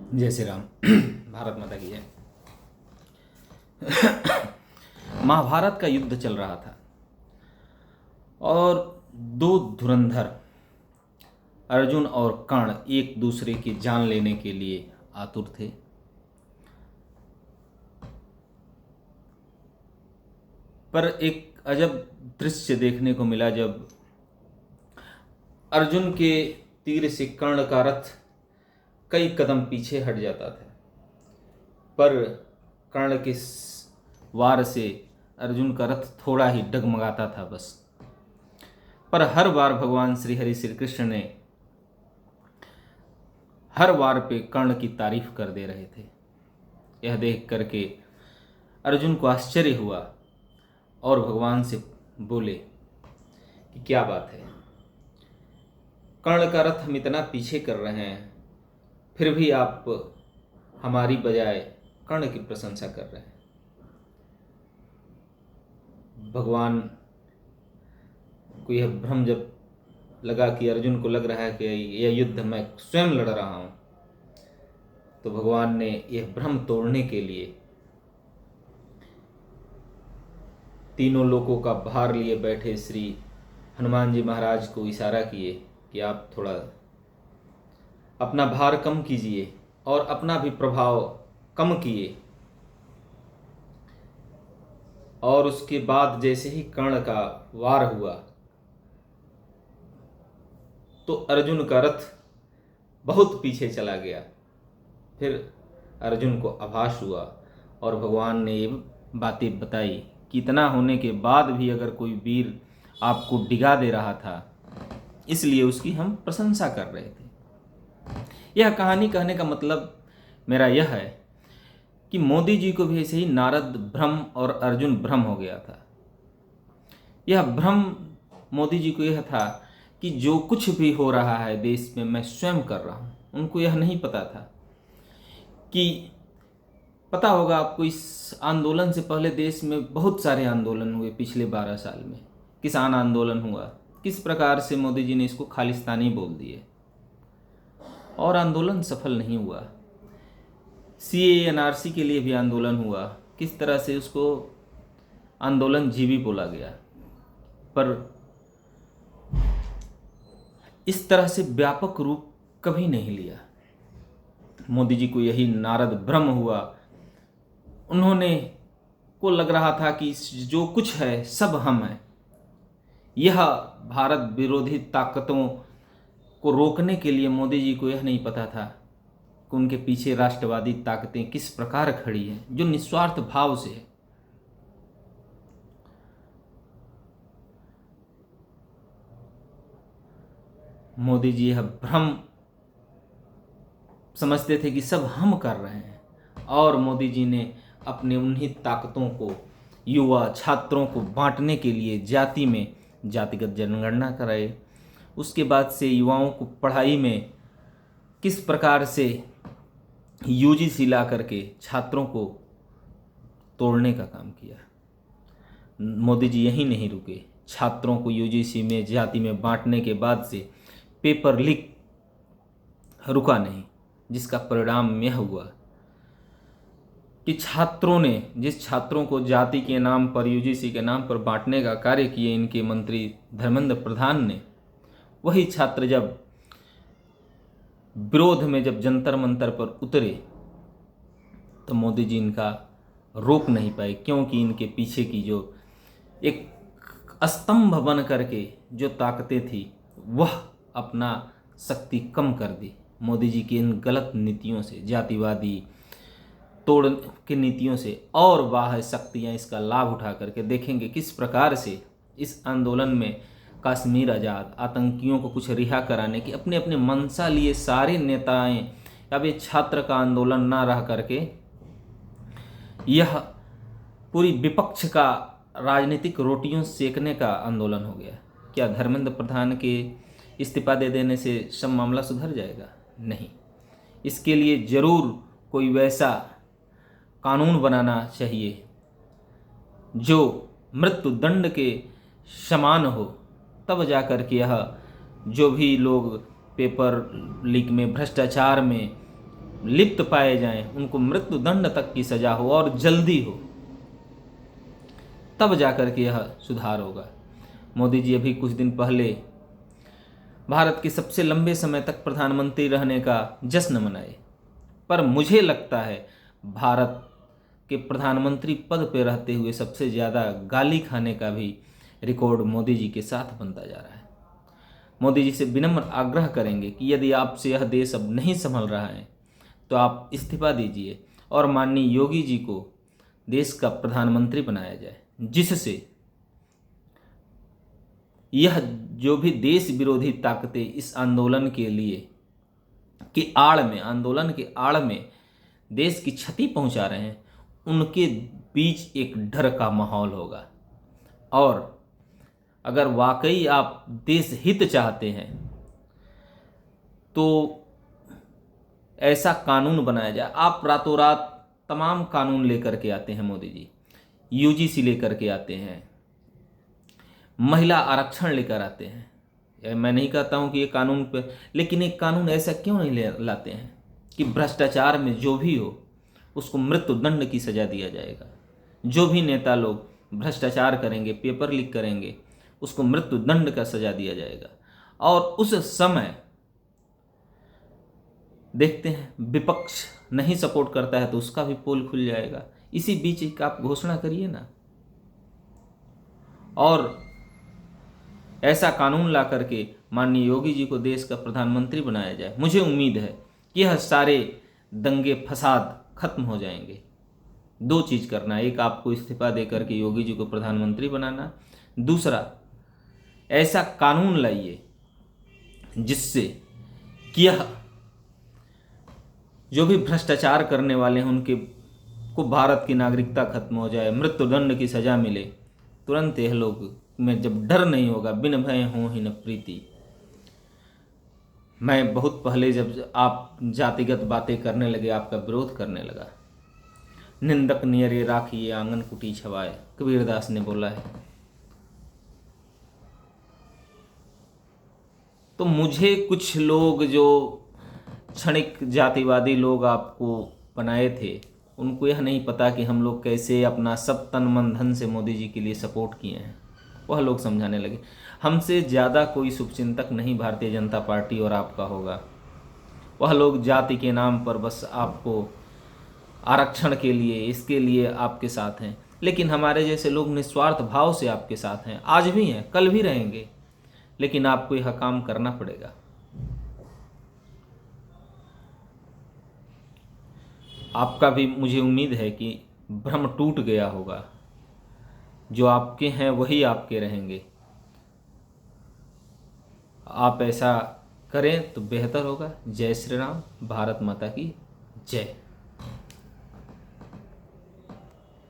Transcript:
जय श्री राम। भारत माता की जय। महाभारत का युद्ध चल रहा था और दो धुरंधर अर्जुन और कर्ण एक दूसरे की जान लेने के लिए आतुर थे। पर एक अजब दृश्य देखने को मिला जब अर्जुन के तीर से कर्ण का रथ कई कदम पीछे हट जाता था, पर कर्ण के वार से अर्जुन का रथ थोड़ा ही डगमगाता था बस। पर हर बार भगवान श्री हरि श्री कृष्ण ने हर वार पे कर्ण की तारीफ कर दे रहे थे। यह देख करके अर्जुन को आश्चर्य हुआ और भगवान से बोले कि क्या बात है, कर्ण का रथ हम इतना पीछे कर रहे हैं, फिर भी आप हमारी बजाय कर्ण की प्रशंसा कर रहे हैं। भगवान को यह भ्रम जब लगा कि अर्जुन को लग रहा है कि यह युद्ध मैं स्वयं लड़ रहा हूं, तो भगवान ने यह भ्रम तोड़ने के लिए तीनों लोकों का भार लिए बैठे श्री हनुमान जी महाराज को इशारा किए कि आप थोड़ा अपना भार कम कीजिए और अपना भी प्रभाव कम किए। और उसके बाद जैसे ही कर्ण का वार हुआ तो अर्जुन का रथ बहुत पीछे चला गया। फिर अर्जुन को आभास हुआ और भगवान ने ये बातें बताई कि इतना होने के बाद भी अगर कोई वीर आपको डिगा दे रहा था, इसलिए उसकी हम प्रशंसा कर रहे थे। यह कहानी कहने का मतलब मेरा यह है कि मोदी जी को भी ऐसे ही नारद भ्रम और अर्जुन भ्रम हो गया था। यह भ्रम मोदी जी को यह था कि जो कुछ भी हो रहा है देश में मैं स्वयं कर रहा हूँ। उनको यह नहीं पता था कि पता होगा आपको, इस आंदोलन से पहले देश में बहुत सारे आंदोलन हुए। पिछले 12 साल में किसान आंदोलन हुआ, किस प्रकार से मोदी जी ने इसको खालिस्तानी बोल दिए और आंदोलन सफल नहीं हुआ। CAA NRC के लिए भी आंदोलन हुआ, किस तरह से उसको आंदोलन जीवी बोला गया। पर इस तरह से व्यापक रूप कभी नहीं लिया। मोदी जी को यही नारद भ्रम हुआ। उन्होंने को लग रहा था कि जो कुछ है सब हम हैं। यह भारत विरोधी ताकतों को रोकने के लिए मोदी जी को यह नहीं पता था कि उनके पीछे राष्ट्रवादी ताकतें किस प्रकार खड़ी हैं, जो निस्वार्थ भाव से है। मोदी जी यह भ्रम समझते थे कि सब हम कर रहे हैं, और मोदी जी ने अपने उन्हीं ताकतों को युवा छात्रों को बांटने के लिए जाति में जातिगत जनगणना कराए। उसके बाद से युवाओं को पढ़ाई में किस प्रकार से UGC ला करके छात्रों को तोड़ने का काम किया। मोदी जी यहीं नहीं रुके। छात्रों को UGC में जाति में बांटने के बाद से पेपर लीक रुका नहीं, जिसका परिणाम यह हुआ कि छात्रों ने जिस छात्रों को जाति के नाम पर UGC के नाम पर बांटने का कार्य किए इनके मंत्री धर्मेंद्र प्रधान ने, वही छात्र जब विरोध में जब जंतर मंतर पर उतरे तो मोदी जी इनका रोक नहीं पाए, क्योंकि इनके पीछे की जो एक स्तंभ बन करके जो ताकतें थी वह अपना शक्ति कम कर दी मोदी जी की इन गलत नीतियों से, जातिवादी तोड़ के नीतियों से। और बाह्य शक्तियां इसका लाभ उठा करके देखेंगे किस प्रकार से इस आंदोलन में कश्मीर आज़ाद, आतंकियों को कुछ रिहा कराने की अपने अपने मंशा लिए सारे नेताएं, अब ये छात्र का आंदोलन ना रह करके यह पूरी विपक्ष का राजनीतिक रोटियों सेकने का आंदोलन हो गया। क्या धर्मेंद्र प्रधान के इस्तीफा दे देने से सब मामला सुधर जाएगा? नहीं। इसके लिए जरूर कोई वैसा कानून बनाना चाहिए जो मृत्यु दंड के समान हो, तब जाकर के यह जो भी लोग पेपर लीक में, भ्रष्टाचार में लिप्त पाए जाएं, उनको मृत्यु दंड तक की सजा हो और जल्दी हो, तब जाकर के यह सुधार होगा। मोदी जी अभी कुछ दिन पहले भारत के सबसे लंबे समय तक प्रधानमंत्री रहने का जश्न मनाए, पर मुझे लगता है भारत के प्रधानमंत्री पद पर रहते हुए सबसे ज़्यादा गाली खाने का भी रिकॉर्ड मोदी जी के साथ बनता जा रहा है। मोदी जी से विनम्र आग्रह करेंगे कि यदि आपसे यह देश अब नहीं संभल रहा है तो आप इस्तीफा दीजिए और माननीय योगी जी को देश का प्रधानमंत्री बनाया जाए, जिससे यह जो भी देश विरोधी ताकतें इस आंदोलन के लिए की आंदोलन के आड़ में देश की क्षति पहुंचा रहे हैं, उनके बीच एक डर का माहौल होगा। और अगर वाकई आप देश हित चाहते हैं तो ऐसा कानून बनाया जाए। आप रातों रात तमाम कानून लेकर के आते हैं मोदी जी, यूजीसी लेकर के आते हैं, महिला आरक्षण लेकर आते हैं। मैं नहीं कहता हूं कि ये कानून पे, लेकिन एक कानून ऐसा क्यों नहीं लाते हैं कि भ्रष्टाचार में जो भी हो उसको मृत्यु दंड की सजा दिया जाएगा। जो भी नेता लोग भ्रष्टाचार करेंगे, पेपर लीक करेंगे, उसको मृत्यु दंड का सजा दिया जाएगा। और उस समय देखते हैं विपक्ष नहीं सपोर्ट करता है तो उसका भी पोल खुल जाएगा। इसी बीच एक आप घोषणा करिए ना, और ऐसा कानून ला करके माननीय योगी जी को देश का प्रधानमंत्री बनाया जाए। मुझे उम्मीद है कि यह सारे दंगे फसाद खत्म हो जाएंगे। दो चीज़ करना, एक आपको इस्तीफा दे करके योगी जी को प्रधानमंत्री बनाना, दूसरा ऐसा कानून लाइए जिससे कि यह जो भी भ्रष्टाचार करने वाले हैं उनके को भारत की नागरिकता खत्म हो जाए, मृत्यु दंड की सजा मिले। तुरंत यह लोग में जब डर नहीं होगा, बिन भय हो ही न प्रीति। मैं बहुत पहले जब आप जातिगत बातें करने लगे, आपका विरोध करने लगा, निंदक नियरे राखिए आंगन कुटी छवाए, कबीरदास ने बोला है। तो मुझे कुछ लोग जो क्षणिक जातिवादी लोग आपको बनाए थे, उनको यह नहीं पता कि हम लोग कैसे अपना सब तन मन धन से मोदी जी के लिए सपोर्ट किए हैं। वह लोग समझाने लगे। हमसे ज़्यादा कोई शुभचिंतक नहीं भारतीय जनता पार्टी और आपका होगा। वह लोग जाति के नाम पर बस आपको आरक्षण के लिए, इसके लिए आपके साथ हैं, लेकिन हमारे जैसे लोग निस्वार्थ भाव से आपके साथ हैं, आज भी हैं, कल भी रहेंगे, लेकिन आपको यह काम करना पड़ेगा। आपका भी मुझे उम्मीद है कि भ्रम टूट गया होगा। जो आपके हैं वही आपके रहेंगे। आप ऐसा करें तो बेहतर होगा। जय श्री राम, भारत माता की जय।